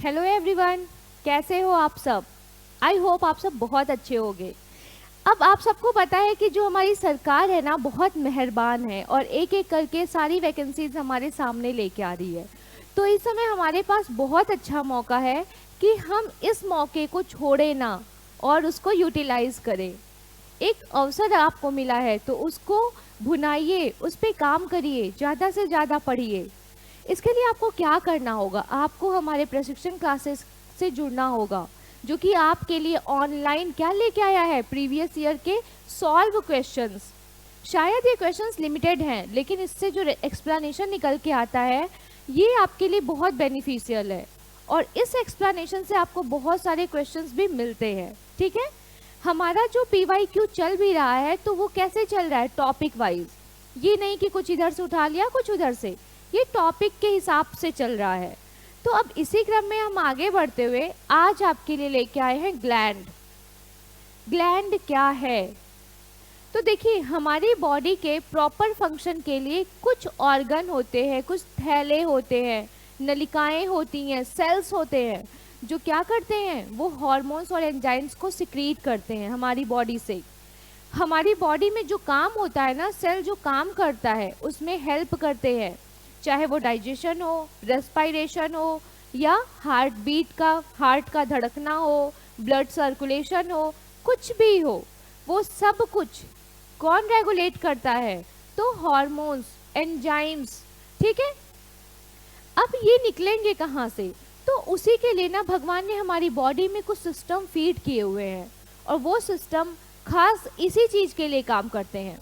Hello everyone, कैसे हो आप सब। आई होप आप सब बहुत अच्छे होंगे। अब आप सबको पता है कि जो हमारी सरकार है ना, बहुत मेहरबान है और एक एक करके सारी वैकेंसीज हमारे सामने लेके आ रही है। तो इस समय हमारे पास बहुत अच्छा मौका है कि हम इस मौके को छोड़े ना और उसको यूटिलाइज करें। एक अवसर आपको मिला है तो उसको भुनाइए, उस पर काम करिए, ज़्यादा से ज़्यादा पढ़िए। इसके लिए आपको क्या करना होगा, आपको हमारे प्रशिक्षण क्लासेस से जुड़ना होगा, जो कि आपके लिए ऑनलाइन क्या लेके आया है, प्रीवियस ईयर के सॉल्व क्वेश्चंस। शायद ये क्वेश्चंस लिमिटेड हैं, लेकिन इससे जो एक्सप्लेनेशन निकल के आता है ये आपके लिए बहुत बेनिफिशियल है और इस एक्सप्लेनेशन से आपको बहुत सारे क्वेश्चंस भी मिलते हैं। ठीक है, हमारा जो PYQ चल भी रहा है तो वो कैसे चल रहा है, टॉपिक वाइज। ये नहीं कि कुछ इधर से उठा लिया कुछ उधर से, ये टॉपिक के हिसाब से चल रहा है। तो अब इसी क्रम में हम आगे बढ़ते हुए आज आपके लिए लेके आए हैं ग्लैंड। ग्लैंड क्या है, तो देखिए हमारी बॉडी के प्रॉपर फंक्शन के लिए कुछ ऑर्गन होते हैं, कुछ थैले होते हैं, नलिकाएं होती हैं, सेल्स होते हैं जो क्या करते हैं, वो हार्मोन्स और एंजाइम्स को सिक्रीट करते हैं हमारी बॉडी से। हमारी बॉडी में जो काम होता है ना, सेल जो काम करता है उसमें हेल्प करते हैं, चाहे वो डाइजेशन हो, रेस्पिरेशन हो, या हार्ट बीट का, हार्ट का धड़कना हो, ब्लड सर्कुलेशन हो, कुछ भी हो, वो सब कुछ कौन रेगुलेट करता है, तो हार्मोन्स, एंजाइम्स। ठीक है, अब ये निकलेंगे कहाँ से, तो उसी के लिए ना भगवान ने हमारी बॉडी में कुछ सिस्टम फीड किए हुए हैं और वो सिस्टम खास इसी चीज़ के लिए काम करते हैं।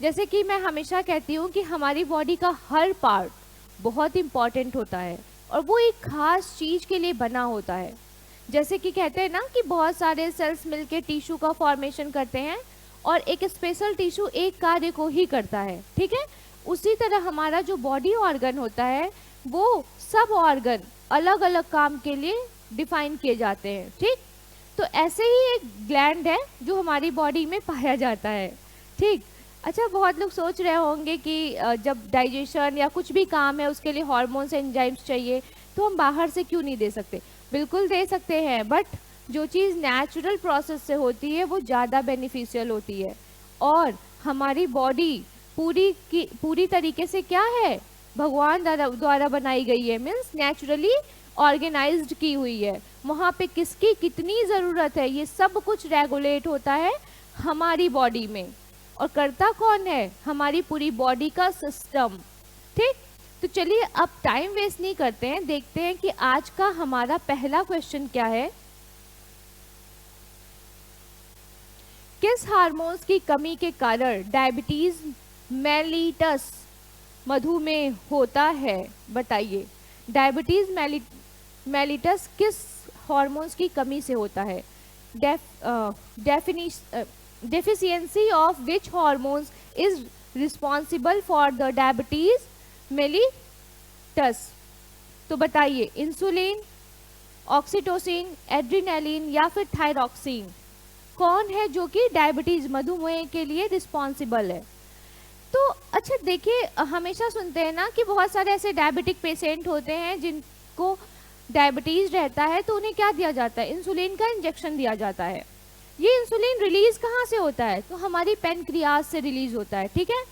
जैसे कि मैं हमेशा कहती हूँ कि हमारी बॉडी का हर पार्ट बहुत इम्पॉर्टेंट होता है और वो एक खास चीज़ के लिए बना होता है। जैसे कि कहते हैं ना कि बहुत सारे सेल्स मिलके टिश्यू का फॉर्मेशन करते हैं और एक स्पेशल टिश्यू एक कार्य को ही करता है। ठीक है, उसी तरह हमारा जो बॉडी ऑर्गन होता है वो सब ऑर्गन अलग अलग काम के लिए डिफाइन किए जाते हैं। ठीक, तो ऐसे ही एक ग्लैंड है जो हमारी बॉडी में पाया जाता है। ठीक, अच्छा बहुत लोग सोच रहे होंगे कि जब डाइजेशन या कुछ भी काम है उसके लिए हार्मोन्स एंजाइम्स चाहिए तो हम बाहर से क्यों नहीं दे सकते। बिल्कुल दे सकते हैं, बट जो चीज़ नेचुरल प्रोसेस से होती है वो ज़्यादा बेनिफिशियल होती है। और हमारी बॉडी पूरी तरीके से क्या है, भगवान द्वारा बनाई गई है, मीन्स नेचुरली ऑर्गेनाइज्ड की हुई है। वहाँ पे किसकी कितनी ज़रूरत है ये सब कुछ रेगुलेट होता है हमारी बॉडी में। और करता कौन है, हमारी पूरी बॉडी का सिस्टम। ठीक, तो चलिए अब टाइम वेस्ट नहीं करते हैं, देखते हैं कि आज का हमारा पहला क्वेश्चन क्या है। किस हार्मोन्स की कमी के कारण डायबिटीज मेलिटस, मधुमेह होता है, बताइए। डायबिटीज मेलिटस किस हार्मोन्स की कमी से होता है, deficiency of which hormones is responsible for the diabetes mellitus। तो बताइए, इंसुलिन, ऑक्सीटोसिन, एड्रिनालिन या फिर थायरॉक्सिन, कौन है जो कि डायबिटीज मधुमेह के लिए रिस्पॉन्सिबल है। तो अच्छा देखिए, हमेशा सुनते हैं ना कि बहुत सारे ऐसे डायबिटिक पेशेंट होते हैं जिनको डायबिटीज रहता है तो उन्हें क्या दिया जाता है, इंसुलिन का इंजेक्शन दिया जाता है। ये इंसुलिन रिलीज कहाँ से होता है, तो हमारी पैनक्रियाज से रिलीज होता है। ठीक है,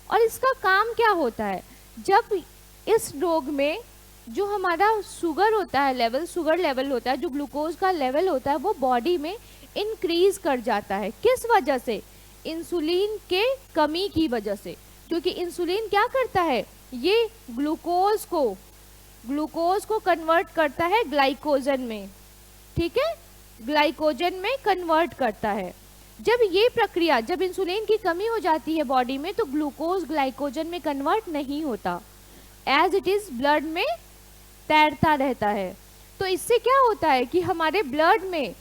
और इसका काम क्या होता है, जब इस रोग में जो हमारा शुगर होता है लेवल, शुगर लेवल होता है, जो ग्लूकोज का लेवल होता है वो बॉडी में इंक्रीज कर जाता है। किस वजह से, इंसुलिन के कमी की वजह से। क्योंकि इंसुलिन क्या करता है, ये ग्लूकोज को कन्वर्ट करता है ग्लाइकोजन में। ठीक है, ग्लाइकोजन में कन्वर्ट करता है। जब ये प्रक्रिया, जब इंसुलिन की कमी हो जाती है बॉडी में तो ग्लूकोज ग्लाइकोजन में कन्वर्ट नहीं होता, एज इट इज ब्लड में तैरता रहता है। तो इससे क्या होता है कि हमारे ब्लड में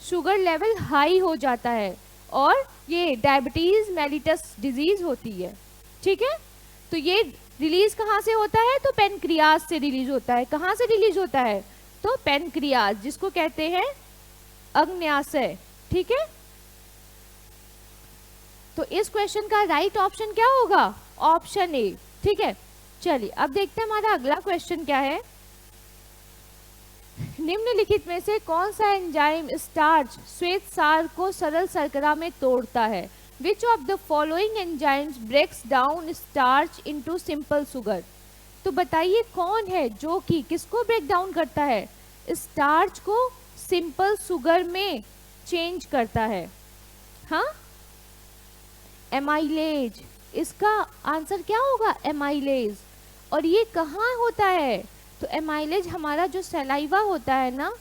शुगर लेवल हाई हो जाता है और ये डायबिटीज मेलिटस डिजीज होती है। ठीक है, तो ये रिलीज कहाँ से होता है, तो पेनक्रियाज से रिलीज होता है। कहाँ से रिलीज होता है, तो पेनक्रियाज, जिसको कहते हैं अग्न्याशय। ठीक है, तो इस क्वेश्चन का राइट ऑप्शन क्या होगा, ऑप्शन ए। ठीक है, चलिए अब देखते हैं हमारा अगला क्वेश्चन क्या है। निम्नलिखित में से कौन सा एंजाइम स्टार्च श्वेत सार को सरल शर्करा में तोड़ता है? Which of the following enzymes breaks down starch into simple sugar? तो बताइए कौन है जो कि किसको ब्रेक डाउन करता है? स्टार्च को सिंपल शुगर में चेंज करता है। हाँ, एमाइलेज। इसका आंसर क्या होगा? एमाइलेज। और ये कहाँ होता है? तो एमाइलेज हमारा जो सलाइवा होता है ना,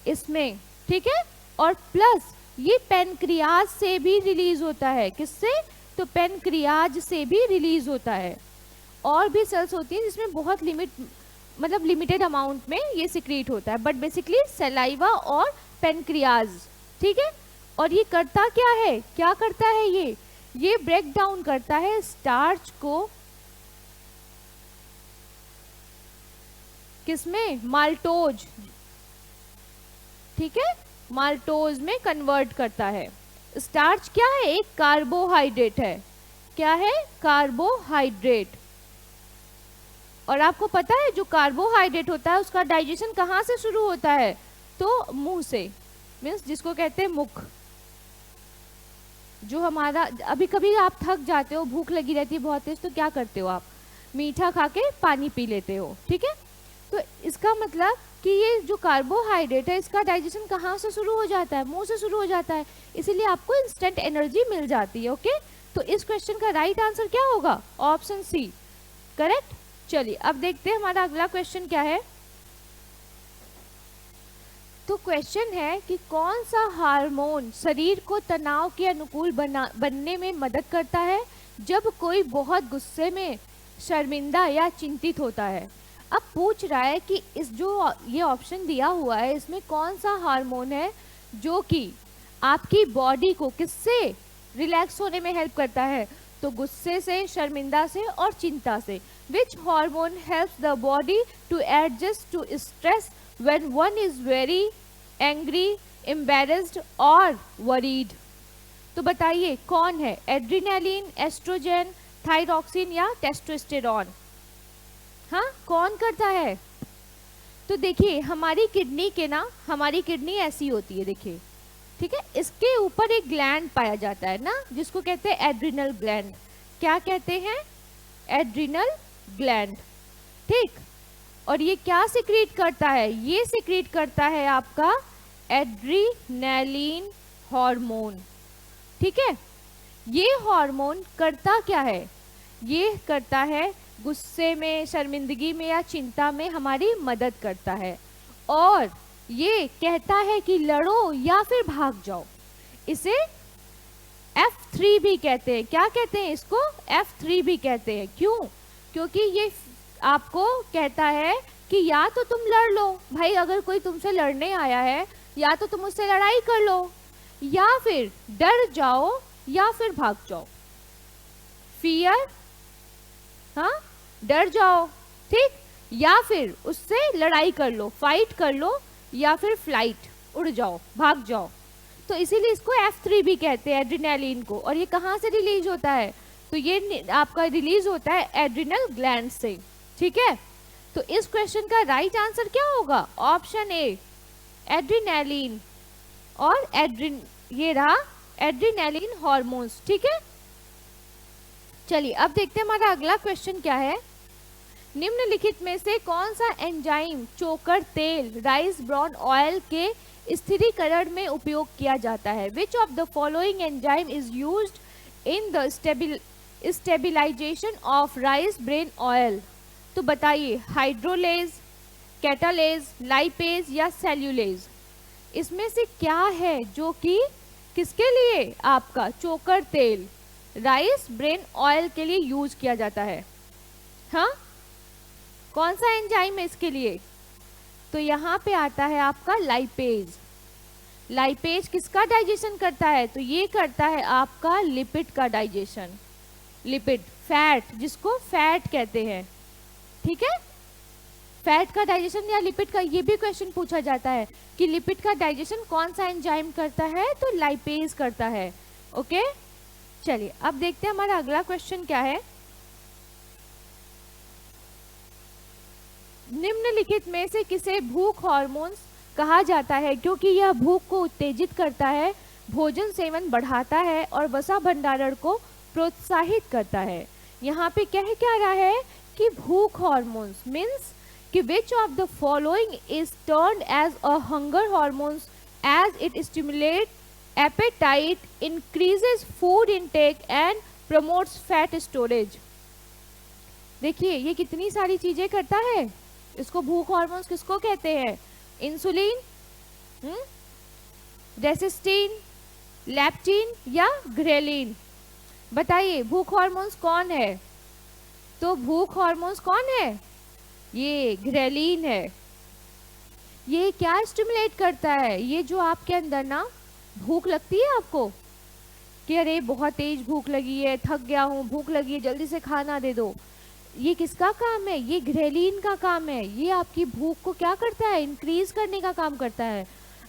इसमें, ठीक है। और प्लस ये पेनक्रियाज से भी रिलीज होता है। किससे? तो पेनक्रियाज से भी रिलीज होता है। और भी सेल्स होती हैं जिसमें बहुत लिमिटेड अमाउंट में ये सिक्रीट होता है, बट बेसिकली सलाइवा और पेनक्रियाज, ठीक है। और ये करता क्या है? क्या करता है ये ब्रेक डाउन करता है स्टार्च को किसमें? माल्टोज, ठीक है, माल्टोज में कन्वर्ट करता है। स्टार्च क्या है? एक कार्बोहाइड्रेट है। क्या है? कार्बोहाइड्रेट। और आपको पता है जो कार्बोहाइड्रेट होता है उसका डाइजेशन कहाँ से शुरू होता है? तो मुंह से, मीन्स जिसको कहते हैं मुख। जो हमारा अभी कभी आप थक जाते हो, भूख लगी रहती है बहुत तेज, तो क्या करते हो आप? मीठा खा के पानी पी लेते हो, ठीक है। तो इसका मतलब कि ये जो कार्बोहाइड्रेट है इसका डाइजेशन कहाँ से शुरू हो जाता है? मुंह से शुरू हो जाता है। इसीलिए आपको इंस्टेंट एनर्जी मिल जाती है। ओके, तो इस क्वेश्चन का राइट आंसर क्या होगा? Option C, correct. चलिए अब देखते हैं हमारा अगला क्वेश्चन क्या है। तो क्वेश्चन है कि कौन सा हार्मोन शरीर को तनाव के अनुकूल बनने में मदद करता है जब कोई बहुत गुस्से में, शर्मिंदा या चिंतित होता है? अब पूछ रहा है कि इस जो ये ऑप्शन दिया हुआ है इसमें कौन सा हार्मोन है जो कि आपकी बॉडी को किससे रिलैक्स होने में हेल्प करता है? तो गुस्से से, शर्मिंदा से और चिंता से। Which hormone helps the body to adjust to stress when one is very angry, embarrassed और worried? तो बताइए कौन है? एड्रीनालिन, एस्ट्रोजन, थायरॉक्सिन या टेस्टोस्टेरोन? हाँ, कौन करता है? तो देखिए हमारी किडनी ऐसी होती है, देखिए, ठीक है। इसके ऊपर एक ग्लैंड पाया जाता है ना जिसको कहते हैं एड्रिनल ग्लैंड। क्या कहते हैं? एड्रिनल ग्लैंड, ठीक। और ये क्या सिक्रीट करता है? ये सिक्रीट करता है आपका एड्रीनलिन हार्मोन, ठीक है। ये हार्मोन करता क्या है? ये करता है गुस्से में, शर्मिंदगी में या चिंता में हमारी मदद करता है। और ये कहता है कि लड़ो या फिर भाग जाओ। इसे F3 भी कहते हैं। क्या कहते हैं इसको? F3 भी कहते हैं। क्यों? क्योंकि ये आपको कहता है कि या तो तुम लड़ लो भाई, अगर कोई तुमसे लड़ने आया है या तो तुम उससे लड़ाई कर लो, या फिर डर जाओ या फिर भाग जाओ। फियर, हाँ, डर जाओ, ठीक, या फिर उससे लड़ाई कर लो, फाइट कर लो, या फिर फ्लाइट, उड़ जाओ, भाग जाओ। तो इसीलिए इसको F3 भी कहते हैं, एड्रिनालिन को। और ये कहाँ से रिलीज होता है? तो ये आपका रिलीज होता है एड्रिनल ग्लैंड से, ठीक है। तो इस क्वेश्चन का राइट आंसर क्या होगा? Option A, adrenaline. और ये रहा एड्रिनालिन हार्मोन्स, ठीक है। चलिए अब देखते हैं हमारा अगला क्वेश्चन क्या है। निम्नलिखित में से कौन सा एंजाइम चोकर तेल, राइस ब्रान ऑयल के स्थिरीकरण में उपयोग किया जाता है? Which of the following enzyme is used in the stabilisation of rice bran oil? तो बताइए हाइड्रोलेज, कैटालेज, लाइपेज या सेल्यूलेज? इसमें से क्या है जो कि किसके लिए आपका चोकर तेल, राइस ब्रेन ऑयल के लिए यूज किया जाता है? हाँ, कौन सा एंजाइम है इसके लिए? तो यहाँ पे आता है आपका लाइपेज। लाइपेज किसका डाइजेशन करता है? तो ये करता है आपका लिपिड का डाइजेशन। लिपिड, फैट, जिसको फैट कहते हैं, ठीक है। फैट का डाइजेशन या लिपिड का, ये भी क्वेश्चन पूछा जाता है कि लिपिड का डाइजेशन कौन सा एंजाइम करता है? तो लाइपेज करता है। ओके, चलिए अब देखते हैं हमारा अगला क्वेश्चन क्या है। निम्नलिखित में से किसे भूख हार्मोन्स कहा जाता है? क्योंकि यह भूख को उत्तेजित करता है, भोजन सेवन बढ़ाता है और वसा भंडारण को प्रोत्साहित करता है। यहाँ पे कह क्या रहा है कि भूख हार्मोन्स मीन्स कि which of the following is turned as a hunger hormones as it stimulate appetite, increases food intake and promotes fat storage. देखिए ये कितनी सारी चीजें करता है। इसको भूख हार्मोन्स किसको कहते हैं? इंसुलिन, रेसिस्टिन, लैप्टिन या ग्रेलिन? बताइए भूख हार्मोन्स कौन है? तो भूख हार्मोन्स कौन है? ये ग्रेलिन है। ये क्या स्टिमुलेट करता है? ये जो आपके अंदर ना भूख लगती है आपको कि अरे बहुत तेज भूख लगी है, थक गया हूँ, भूख लगी है, जल्दी से खाना दे दो, ये किसका काम है? ये ग्रेलिन का काम है। ये आपकी भूख को क्या करता है? इंक्रीज करने का काम करता है।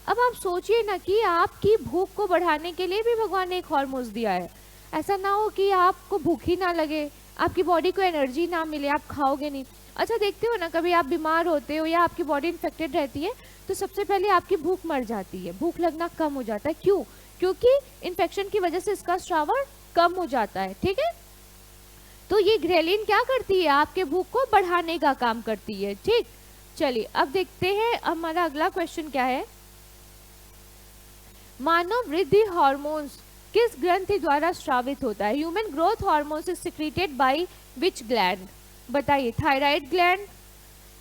अब आप सोचिए ना कि आपकी भूख को बढ़ाने के लिए भी भगवान ने एक हार्मोन्स दिया है। ऐसा ना हो कि आपको भूख ही ना लगे, आपकी बॉडी को एनर्जी ना मिले, आप खाओगे नहीं। अच्छा देखते हो ना, कभी आप बीमार होते हो या आपकी बॉडी इन्फेक्टेड रहती है तो सबसे पहले आपकी भूख मर जाती है, भूख लगना कम हो जाता है। क्यों? क्योंकि इन्फेक्शन की वजह से इसका श्रावण कम हो जाता है। ठीक है, तो ये ग्रेलिन क्या करती है? आपके भूख को बढ़ाने का काम करती है। ठीक, चलिए अब देखते हैं हमारा अगला क्वेश्चन क्या है। मानव वृद्धि हार्मोन्स किस ग्रंथि द्वारा स्रावित होता है? Human growth hormones is secreted by which gland? बताइए, thyroid gland,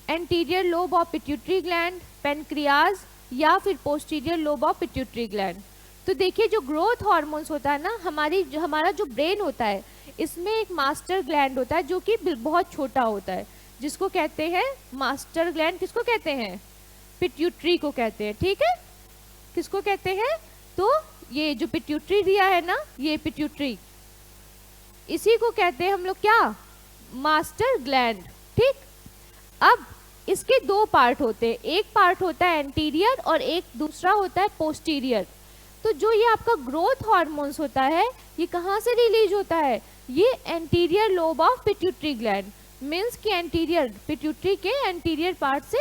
anterior lobe of pituitary gland, pancreas या फिर posterior lobe of pituitary gland? तो देखिए जो ग्रोथ हार्मोन्स होता है ना, हमारा जो ब्रेन होता है इसमें एक मास्टर ग्लैंड होता है जो कि बहुत छोटा होता है, जिसको कहते हैं मास्टर ग्लैंड। किसको कहते हैं? पिट्यूटरी को कहते हैं। ठीक है, किसको कहते हैं? तो ये जो पिट्यूटरी दिया है ना, ये पिट्यूटरी, इसी को कहते हैं हम लोग क्या? Master gland. ठीक, अब इसके दो पार्ट होते हैं, एक पार्ट होता है एंटीरियर और एक दूसरा होता है पोस्टीरियर। तो जो ये आपका ग्रोथ हार्मोन्स होता है ये कहाँ से रिलीज होता है? ये anterior lobe of pituitary gland means कि एंटीरियर पिट्यूटरी के एंटीरियर पार्ट से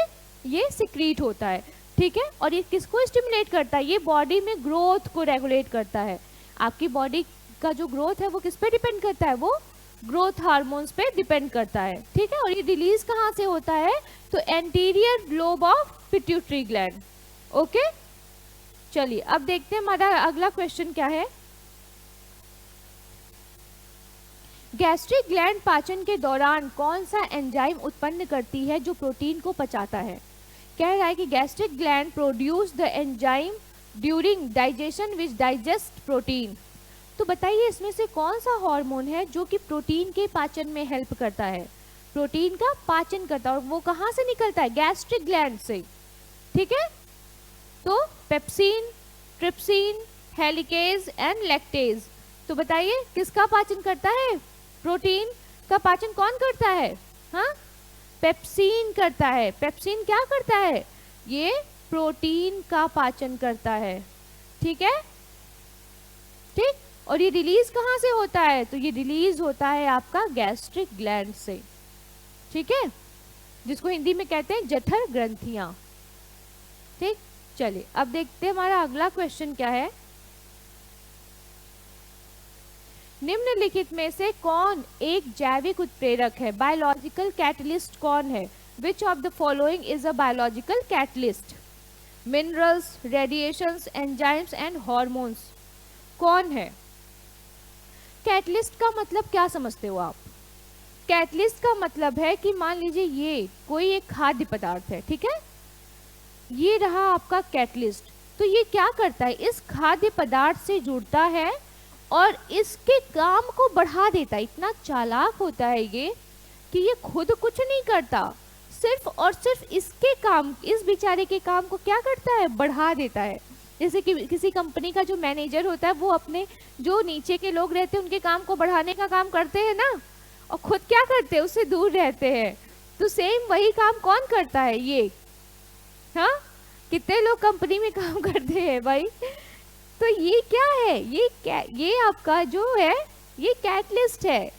ये सिक्रीट होता है। ठीक है, और ये किसको स्टिमुलेट करता है? ये बॉडी में ग्रोथ को रेगुलेट करता है। आपकी बॉडी का जो ग्रोथ है वो किस पे डिपेंड करता है? वो ग्रोथ हार्मोन्स पे डिपेंड करता है। ठीक है, और ये रिलीज कहाँ से होता है? तो anterior lobe of pituitary gland. Okay, चलिए अब देखते हैं हमारा अगला क्वेश्चन क्या है। गैस्ट्रिक ग्लैंड पाचन के दौरान कौन सा एंजाइम उत्पन्न करती है जो प्रोटीन को पचाता है? कह रहा है कि gastric gland produce the enzyme during digestion which digest protein. तो बताइए इसमें से कौन सा हार्मोन है जो कि प्रोटीन के पाचन में हेल्प करता है, प्रोटीन का पाचन करता है, और वो कहाँ से निकलता है? गैस्ट्रिक ग्लैंड से। ठीक है, तो pepsin, trypsin, helicase and lactase. तो बताइए किसका पाचन करता है? प्रोटीन का पाचन कौन करता है? हाँ, पेप्सिन करता है। पेप्सिन क्या करता है? ये प्रोटीन का पाचन करता है। ठीक है, ठीक, और ये रिलीज कहाँ से होता है? तो ये रिलीज होता है आपका गैस्ट्रिक ग्लैंड से। ठीक है, जिसको हिंदी में कहते हैं जठर ग्रंथियां। ठीक, चलिए अब देखते हैं हमारा अगला क्वेश्चन क्या है। निम्नलिखित में से कौन एक जैविक उत्प्रेरक है? बायोलॉजिकल कैटलिस्ट कौन है? Which of the following is a biological catalyst? Minerals, radiations, enzymes and hormones. कौन है? कैटलिस्ट का मतलब क्या समझते हो आप? कैटलिस्ट का मतलब है कि मान लीजिए ये कोई एक खाद्य पदार्थ है, ठीक है, ये रहा आपका कैटलिस्ट। तो ये क्या करता है? इस खाद्य पदार्थ से जुड़ता है और इसके काम को बढ़ा देता है। इतना चालाक होता है ये कि ये खुद कुछ नहीं करता, सिर्फ और सिर्फ इसके काम, इस बेचारे के काम को क्या करता है? बढ़ा देता है। जैसे कि किसी कंपनी का जो मैनेजर होता है वो अपने जो नीचे के लोग रहते हैं उनके काम को बढ़ाने का काम करते हैं ना, और खुद क्या करते हैं? उससे दूर रहते हैं। तो सेम वही काम कौन करता है? ये। हाँ, कितने लोग कंपनी में काम करते हैं भाई। तो ये क्या है? ये आपका जो है ये कैटलिस्ट है।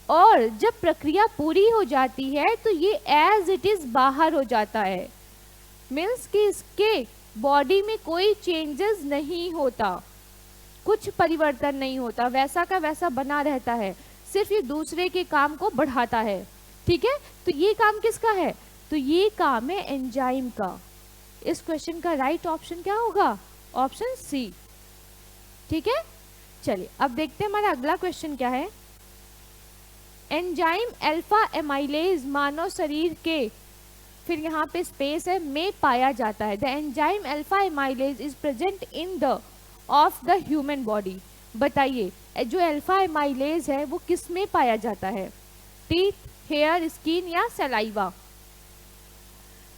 और जब प्रक्रिया पूरी हो जाती है तो ये एज इट इज बाहर हो जाता है, मीन्स कि इसके बॉडी में कोई चेंजेस नहीं होता, कुछ परिवर्तन नहीं होता, वैसा का वैसा बना रहता है, सिर्फ ये दूसरे के काम को बढ़ाता है। ठीक है, तो ये काम किसका है? तो ये काम है एंजाइम का। इस क्वेश्चन का राइट ऑप्शन क्या होगा? Option C. ठीक है, चलिए अब देखते हैं हमारा अगला क्वेश्चन क्या है। एंजाइम अल्फा एमाइलेज मानव शरीर के, फिर यहाँ पे स्पेस है, में पाया जाता है। The enzyme alpha amylase is present in the of the human body. बताइए जो अल्फा एमाइलेज है वो किस में पाया जाता है? टीथ, हेयर, स्किन या सलाइवा?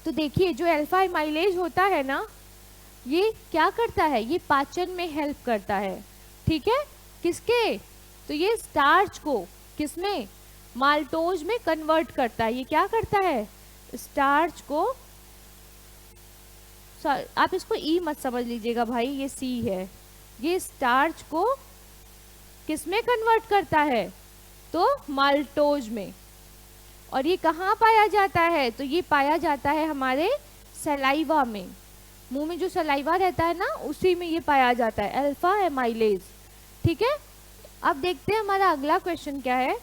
तो देखिए जो अल्फा एमाइलेज होता है ना, ये क्या करता है? ये पाचन में हेल्प करता है। ठीक है, किसके? तो ये स्टार्च को किसमें? माल्टोज में कन्वर्ट करता है। ये क्या करता है? स्टार्च को, आप इसको ई मत समझ लीजिएगा भाई, ये सी है। ये स्टार्च को किसमें कन्वर्ट करता है? तो माल्टोज में। और ये कहाँ पाया जाता है? तो ये पाया जाता है हमारे सलाइवा में, मुंह में जो सलाइवा रहता है ना, उसी में ये पाया जाता है अल्फा एमाइलेज। ठीक है, अब देखते हैं हमारा अगला क्वेश्चन क्या है।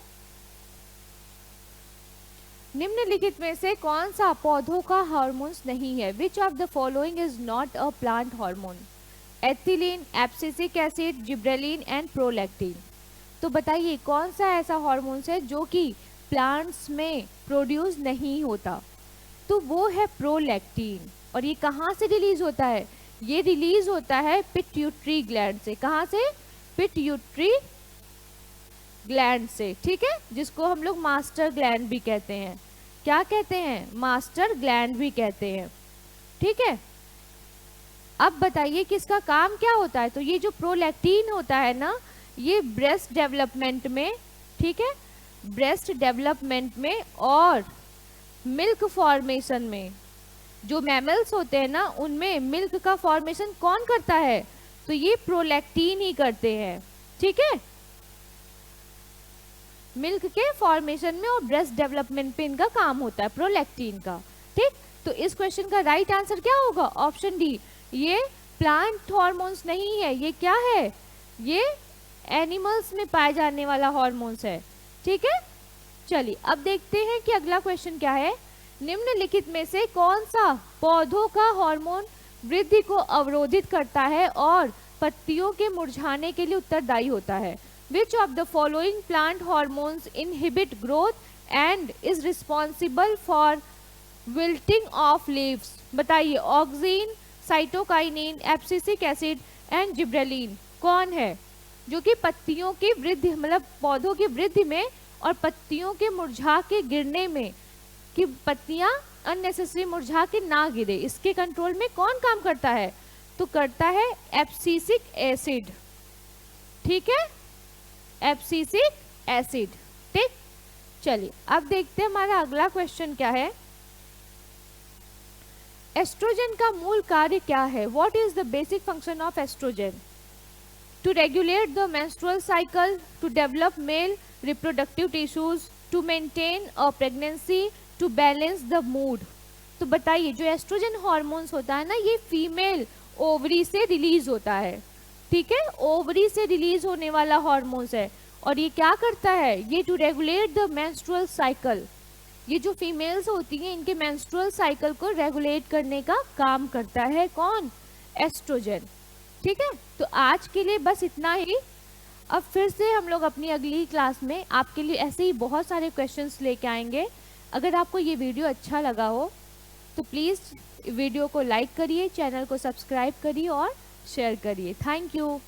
निम्नलिखित में से कौन सा पौधों का हार्मोन्स नहीं है? Which of the following is not a plant hormone? Ethylene, abscisic acid, gibberellin and prolactin. तो बताइए कौन सा ऐसा हार्मोन्स है जो कि प्लांट्स में प्रोड्यूस नहीं होता? तो वो है प्रोलैक्टिन। और ये कहाँ से रिलीज होता है? ये रिलीज होता है पिट्यूटरी ग्लैंड से। कहाँ से? पिट्यूटरी ग्लैंड से। ठीक है, जिसको हम लोग मास्टर ग्लैंड भी कहते हैं। क्या कहते हैं? मास्टर ग्लैंड भी कहते हैं। ठीक है, अब बताइए कि इसका काम क्या होता है? तो ये जो प्रोलैक्टिन होता है ना, ये ब्रेस्ट डेवलपमेंट में, ठीक है, ब्रेस्ट डेवलपमेंट में और मिल्क फॉर्मेशन में, जो मैमल्स होते हैं ना उनमें मिल्क का फॉर्मेशन कौन करता है? तो ये प्रोलैक्टिन ही करते हैं। ठीक है, मिल्क के फॉर्मेशन में और ब्रेस्ट डेवलपमेंट पे इनका काम होता है, प्रोलैक्टिन का। ठीक, तो इस क्वेश्चन का राइट आंसर क्या होगा? Option D. ये प्लांट हार्मोन्स नहीं है, ये क्या है? ये एनिमल्स में पाए जाने वाला हार्मोन्स है। ठीक है, चलिए अब देखते हैं कि अगला क्वेश्चन क्या है। निम्नलिखित में से कौन सा पौधों का हार्मोन वृद्धि को अवरोधित करता है और पत्तियों के मुरझाने के लिए उत्तरदायी होता है? Which of the following plant hormones inhibit growth and is responsible for wilting of leaves? बताइए, oxygen, cytokinin, abscisic acid and gibberellin कौन है जो कि पत्तियों की वृद्धि, मतलब पौधों की वृद्धि में और पत्तियों के मुरझा के गिरने में, कि पत्तियां अननेसेसरी मुरझा के ना गिरे, इसके कंट्रोल में कौन काम करता है? तो करता है एब्सिसिक एसिड। ठीक है, एब्सिसिक एसिड। ठीक, चलिए अब देखते हैं हमारा अगला क्वेश्चन क्या है। एस्ट्रोजन का मूल कार्य क्या है? What is the basic function of estrogen? To regulate the menstrual cycle, to develop male reproductive tissues, to maintain a pregnancy, to balance the mood. तो बताइए जो एस्ट्रोजन हार्मोन्स होता है ना, ये फीमेल ओवरी से रिलीज होता है। ठीक है, ओवरी से रिलीज होने वाला हार्मोन्स है। और ये क्या करता है? ये to regulate the menstrual cycle, ये जो फीमेल्स होती हैं इनके मेंस्ट्रुअल साइकिल को रेगुलेट करने का काम करता है कौन? एस्ट्रोजन। ठीक है, तो आज के लिए बस इतना ही। अब फिर से हम लोग अपनी अगली क्लास में आपके लिए ऐसे ही बहुत सारे क्वेश्चंस लेके आएंगे। अगर आपको ये वीडियो अच्छा लगा हो तो प्लीज़ वीडियो को लाइक करिए, चैनल को सब्सक्राइब करिए और शेयर करिए। Thank you.